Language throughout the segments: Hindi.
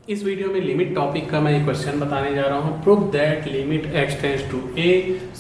इस वीडियो में लिमिट टॉपिक का मैं एक क्वेश्चन बताने जा रहा हूँ। Prove that limit x tends to a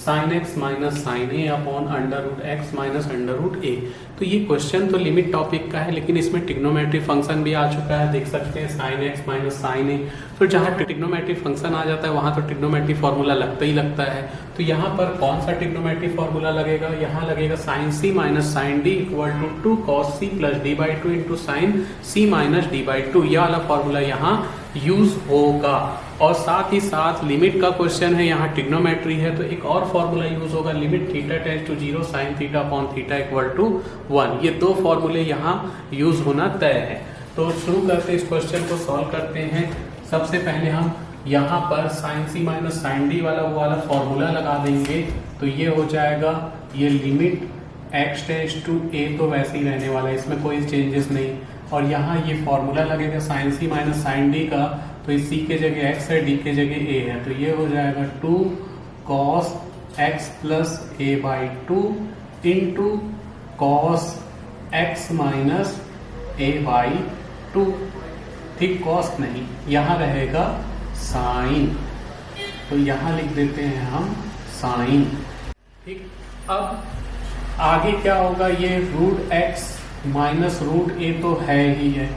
sin x minus sine A upon under root X minus under root A. तो ये क्वेश्चन तो लिमिट टॉपिक का है, लेकिन इसमें ट्रिग्नोमेट्री फंक्शन भी आ चुका है। देख सकते हैं sin x माइनस साइन ए। तो जहाँ ट्रिग्नोमेट्री फंक्शन आ जाता है वहाँ तो ट्रिग्नोमेट्री फॉर्मूला लगता ही लगता है। तो यहाँ पर कौन सा ट्रिग्नोमेट्री फॉर्मूला लगेगा? यहाँ लगेगा sine c minus sine d equal to 2 cos c plus d by two into sine c minus d by two. यह वाला फॉर्मूला यहाँ यूज होगा। और साथ ही साथ लिमिट का क्वेश्चन है, यहाँ ट्रिग्नोमेट्री है तो एक और फॉर्मूला यूज होगा, limit theta tends to 0 sine theta upon theta equal to 1। ये दो फॉर्मूले यहाँ यूज होना तय है। तो शुरू करते हैं, इस क्वेश्चन को सॉल्व करते हैं। सबसे पहले हम यहाँ पर sign c minus sine D वाला वो वाला फॉर्मूला लगा देंगे। तो ये हो जाएगा, ये limit x tends to a तो वैसे ही रहने वाला है, इसमें कोई चेंजेस नहीं। और यहाँ ये फॉर्मूला लगेगा sine c minus sine D का, तो इस c के जगह x है, d के जगह a है। तो ये हो जाएगा 2 cos x plus a by two into cos x minus a by two. ठीक, कॉस नहीं, यहाँ रहेगा साइन, तो यहाँ लिख देते हैं हम साइन। ठीक, अब आगे क्या होगा? ये root X minus root A तो है ही है।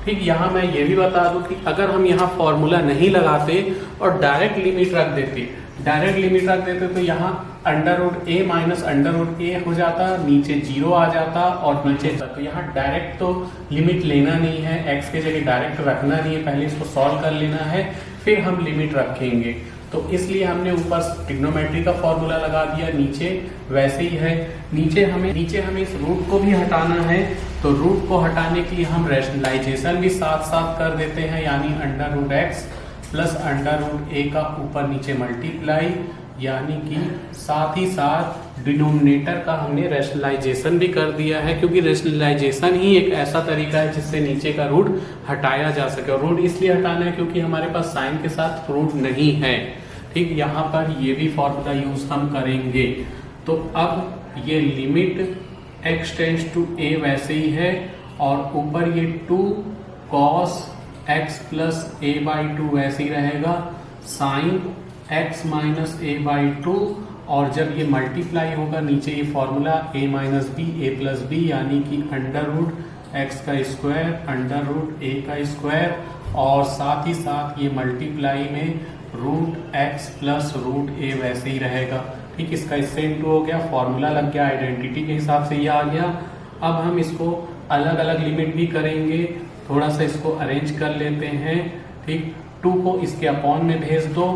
ठीक, यहाँ मैं ये भी बता दूं कि अगर हम यहाँ फॉर्मूला नहीं लगाते और डायरेक्ट लिमिट रख देते तो यहाँ अंडर रूट ए माइनस अंडर रूट ए हो जाता, नीचे 0 आ जाता और नीचे तक। तो यहाँ डायरेक्ट तो लिमिट लेना नहीं है, एक्स के जगह डायरेक्ट रखना नहीं है, पहले इसको सॉल्व कर लेना है, फिर हम लिमिट रखेंगे। तो इसलिए हमने ऊपर ट्रिग्नोमेट्री का फॉर्मूला लगा दिया, नीचे वैसे ही है। नीचे हमें इस रूट को भी हटाना है, तो रूट को हटाने के लिए हम रैशनलाइजेशन भी साथ साथ कर देते हैं, यानी under root x plus under root A का ऊपर नीचे मल्टीप्लाई, यानी कि साथ ही साथ डिनोमिनेटर का हमने रैशनलाइजेशन भी कर दिया है, क्योंकि रैशनलाइजेशन ही एक ऐसा तरीका है जिससे नीचे का रूट हटाया जा सके। और रूट इसलिए हटाना है क्योंकि हमारे पास साइन के साथ रूट नहीं है। ठीक, यहाँ पर ये भी फॉर्मूला यूज हम करेंगे। तो अब ये limit x tends to a वैसे ही है, और ऊपर ये 2 cos x plus a by two वैसे ही रहेगा, sine x minus a by two. और जब ये मल्टीप्लाई होगा नीचे ये formula a minus b a plus b, यानी कि अंडर रूट एक्स का स्क्वायर अंडर रूट a का स्क्वायर, और साथ ही साथ ये मल्टीप्लाई में root x plus root a वैसे ही रहेगा। ठीक, इसका इससे इंटू हो गया, फॉर्मूला लग गया, आइडेंटिटी के हिसाब से ये आ गया। अब हम इसको अलग अलग लिमिट भी करेंगे, थोड़ा सा इसको अरेंज कर लेते हैं। ठीक, 2 को इसके अपॉन में भेज दो,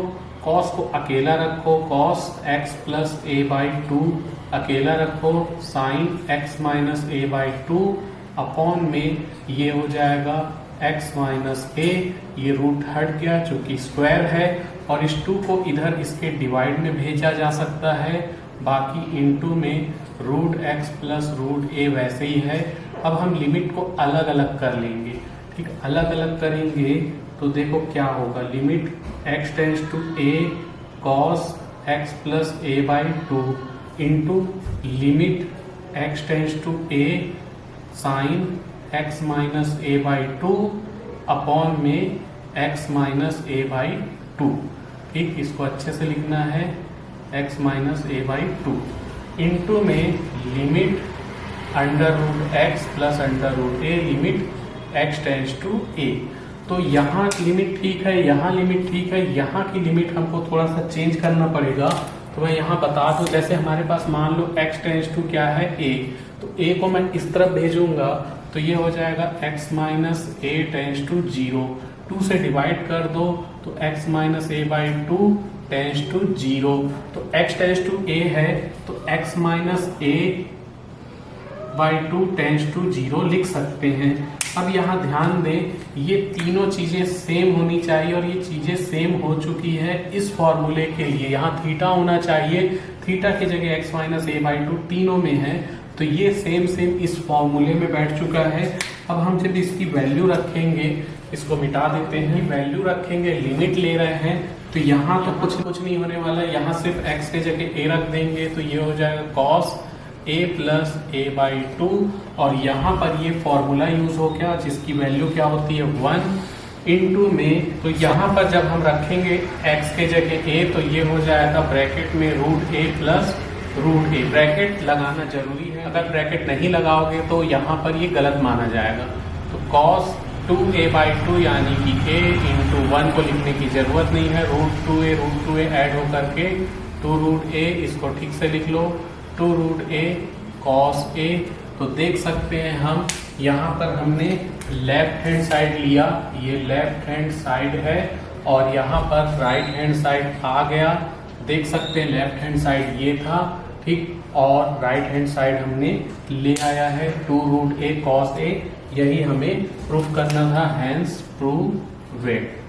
कॉस को अकेला रखो, cos x plus A by two अकेला रखो, sine x minus A by two upon में ये हो जाएगा x माइनस ए। ये रूट हट गया चूंकि स्क्वायर है, और इस 2 को इधर इसके डिवाइड में भेजा जा सकता है, बाकी इनटू में root x plus root a वैसे ही है। अब हम लिमिट को अलग अलग कर लेंगे। ठीक, अलग अलग करेंगे तो देखो क्या होगा, limit x tends to a cos x plus a by two into limit x tends to a sine x minus a by two upon में x minus a by two. ठीक, इसको अच्छे से लिखना है, x minus a by two into में limit under root x plus under root a, limit x tends to a। तो यहाँ लिमिट ठीक है, यहाँ लिमिट ठीक है, यहाँ की लिमिट हमको थोड़ा सा चेंज करना पड़ेगा। तो मैं यहाँ बता दूं, जैसे हमारे पास मान लो x टेंड्स टू क्या है a, तो a को मैं इस तरफ भेजूंगा तो ये हो जाएगा x minus a tends to 0। 2 से डिवाइड कर दो तो x minus a by two tends to 0। तो x टेंड्स टू a है तो x minus a by two tends to 0 लिख सकते हैं। अब यहाँ ध्यान दें, ये तीनों चीजें सेम होनी चाहिए, और ये चीजें सेम हो चुकी है इस फॉर्मूले के लिए। यहाँ थीटा होना चाहिए, थीटा की जगह x minus a by to तीनों में है, तो ये सेम इस फॉर्मूले में बैठ चुका है। अब हम जब इसकी वैल्यू रखेंगे, इसको मिटा देते हैं, वैल्यू रखेंगे, लिमिट ले रहे हैं, तो यहाँ तो कुछ नहीं होने वाला, यहाँ सिर्फ x के जगह a रख देंगे, तो ये हो जाएगा cos a plus A by two, और यहाँ पर ये फॉर्मूला यूज हो गया जिसकी वैल्यू क्या होती है 1, इनटू में, तो यहाँ पर जब हम रखेंगे x के जगह a तो ये हो जाएगा ब्रैकेट में root a plus root A. Bracket लगाना जरूरी है, अगर ब्रैकेट नहीं लगाओगे तो यहाँ पर ये गलत माना जाएगा। तो cos 2a/2 यानी कि a इंटू 1 को लिखने की जरूरत नहीं है, रूट 2a ऐड होकर के 2 रूट a, इसको ठीक से लिख लो 2 रूट a cos a। तो देख सकते हैं हम यहाँ पर हमने लेफ्ट हैंड साइड लिया, ये लेफ्ट हैंड साइड है, और यहाँ पर राइट हैंड साइड आ गया। देख सकते हैं लेफ्ट हैंड साइड ये था, ठीक, और राइट हैंड साइड हमने ले आया है 2 रूट a cos a। यही हमें प्रूफ करना था, हैंस प्रूव इट।